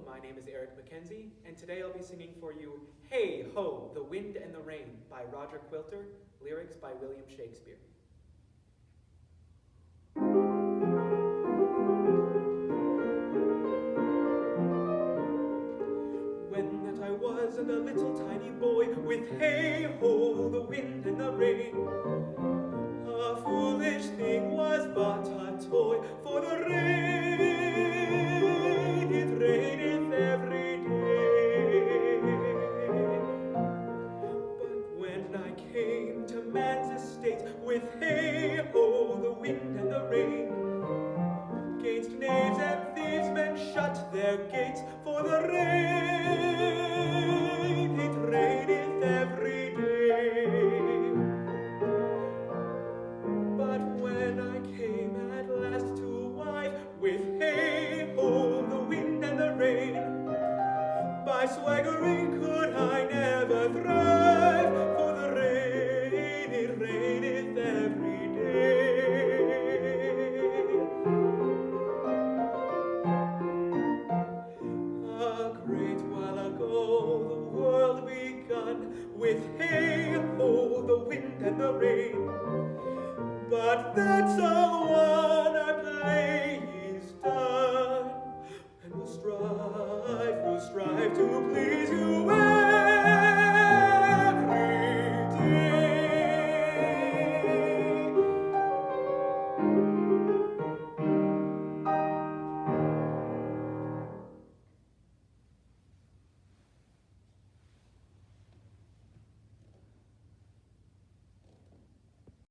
my name is Eric McKenzie, and today I'll be singing for you Hey Ho, The Wind and the Rain by Roger Quilter, lyrics by William Shakespeare. When that I was a little tiny boy, with hey ho, the wind and the rain, a foolish thing was but a toy, for the rain, it raineth every day. But when I came to man's estate, with hey ho, the wind and the rain, 'gainst knaves and thieves men shut their gates, for the rain, it raineth every day. But when I came at last to wife, with hey ho, the wind and the rain, by swaggering could I never thrive, for the rain, it raineth every day. A great while ago the world begun, with hey ho, the wind and the rain, but that's all when our play is done, and we'll strive to please you.